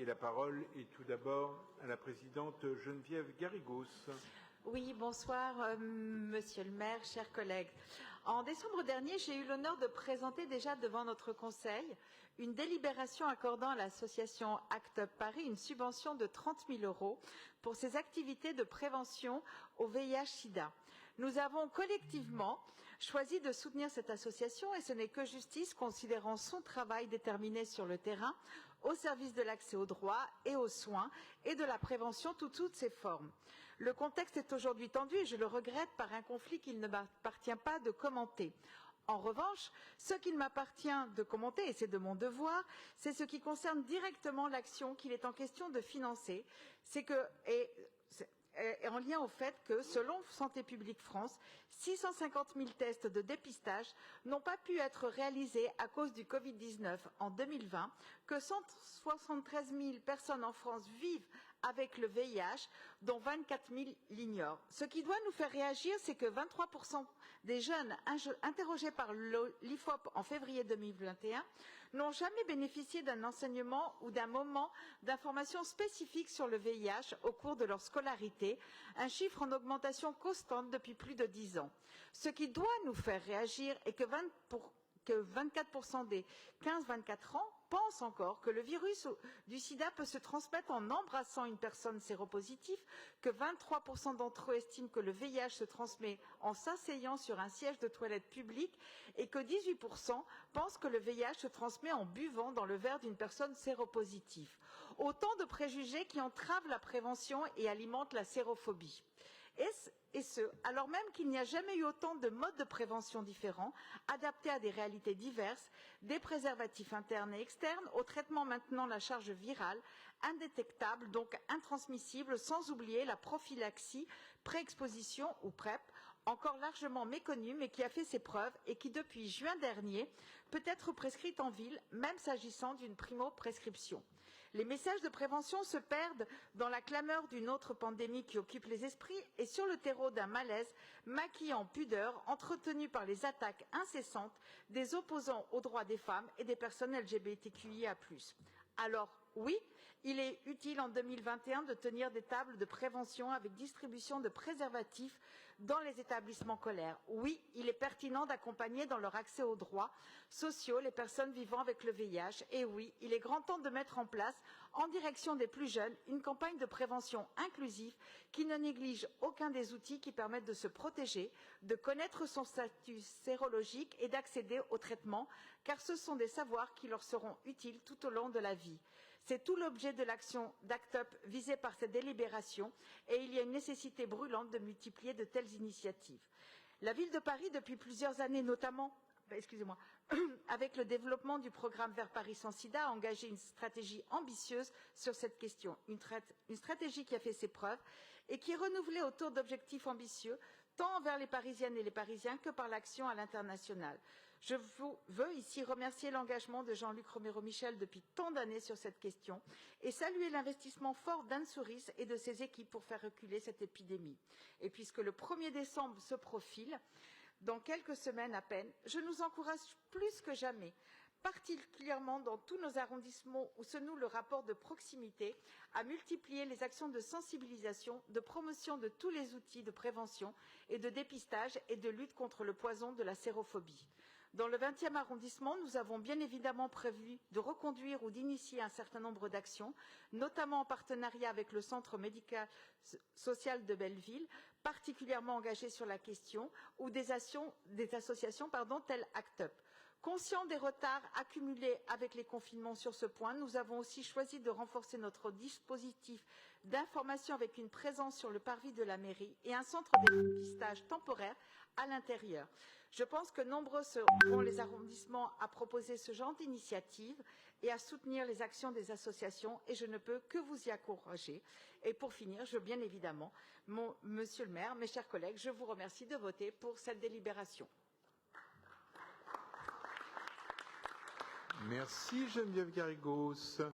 la parole est tout d'abord à la présidente Geneviève Garrigos. Oui, bonsoir, Monsieur le maire, chers collègues. En décembre dernier, j'ai eu l'honneur de présenter déjà devant notre Conseil une délibération accordant à l'association ACT UP Paris une subvention de 30 000 € pour ses activités de prévention au VIH-Sida. Nous avons collectivement choisi de soutenir cette association et ce n'est que justice, considérant son travail déterminé sur le terrain au service de l'accès aux droits et aux soins et de la prévention sous toutes ses formes. Le contexte est aujourd'hui tendu et je le regrette par un conflit qu'il ne m'appartient pas de commenter. En revanche, ce qu'il m'appartient de commenter, et c'est de mon devoir, c'est ce qui concerne directement l'action qu'il est en question de financer. En lien au fait que, selon Santé publique France, 650 000 tests de dépistage n'ont pas pu être réalisés à cause du Covid-19 en 2020, que 173 000 personnes en France vivent avec le VIH, dont 24 000 l'ignorent. Ce qui doit nous faire réagir, c'est que 23% des jeunes interrogés par l'IFOP en février 2021 n'ont jamais bénéficié d'un enseignement ou d'un moment d'information spécifique sur le VIH au cours de leur scolarité, un chiffre en augmentation constante depuis plus de 10 ans. Ce qui doit nous faire réagir est que 24% des 15-24 ans pensent encore que le virus du sida peut se transmettre en embrassant une personne séropositive, que 23% d'entre eux estiment que le VIH se transmet en s'asseyant sur un siège de toilette public et que 18% pensent que le VIH se transmet en buvant dans le verre d'une personne séropositive. Autant de préjugés qui entravent la prévention et alimentent la sérophobie. Et ce, alors même qu'il n'y a jamais eu autant de modes de prévention différents, adaptés à des réalités diverses, des préservatifs internes et externes, au traitement maintenant la charge virale, indétectable, donc intransmissible, sans oublier la prophylaxie, pré-exposition ou PrEP, encore largement méconnue mais qui a fait ses preuves et qui, depuis juin dernier, peut être prescrite en ville, même s'agissant d'une primo-prescription. Les messages de prévention se perdent dans la clameur d'une autre pandémie qui occupe les esprits et sur le terreau d'un malaise maquillé en pudeur entretenu par les attaques incessantes des opposants aux droits des femmes et des personnes LGBTQIA+. Alors, oui, il est utile en 2021 de tenir des tables de prévention avec distribution de préservatifs dans les établissements scolaires. Oui, il est pertinent d'accompagner dans leur accès aux droits sociaux les personnes vivant avec le VIH. Et oui, il est grand temps de mettre en place, en direction des plus jeunes, une campagne de prévention inclusive qui ne néglige aucun des outils qui permettent de se protéger, de connaître son statut sérologique et d'accéder au traitement, car ce sont des savoirs qui leur seront utiles tout au long de la vie. C'est tout l'objet de l'action d'ACT UP visée par cette délibération et il y a une nécessité brûlante de multiplier de telles initiatives. La ville de Paris, depuis plusieurs années, notamment avec le développement du programme Vers Paris sans sida, a engagé une stratégie ambitieuse sur cette question. Une stratégie qui a fait ses preuves et qui est renouvelée autour d'objectifs ambitieux, tant envers les Parisiennes et les Parisiens que par l'action à l'international. Je veux ici remercier l'engagement de Jean-Luc Romero-Michel depuis tant d'années sur cette question et saluer l'investissement fort d'Anne Souris et de ses équipes pour faire reculer cette épidémie. Et puisque le 1er décembre se profile, dans quelques semaines à peine, je nous encourage plus que jamais, particulièrement dans tous nos arrondissements où se noue le rapport de proximité, à multiplier les actions de sensibilisation, de promotion de tous les outils de prévention et de dépistage et de lutte contre le poison de la sérophobie. Dans le 20e arrondissement, nous avons bien évidemment prévu de reconduire ou d'initier un certain nombre d'actions, notamment en partenariat avec le Centre médical-social de Belleville, particulièrement engagé sur la question, ou des associations telles ACT UP. Conscients des retards accumulés avec les confinements sur ce point, nous avons aussi choisi de renforcer notre dispositif d'information avec une présence sur le parvis de la mairie et un centre de dépistage temporaire à l'intérieur. Je pense que nombreux seront les arrondissements à proposer ce genre d'initiative et à soutenir les actions des associations et je ne peux que vous y encourager. Et pour finir, je veux bien évidemment, Monsieur le maire, mes chers collègues, je vous remercie de voter pour cette délibération. Merci Geneviève Garrigos.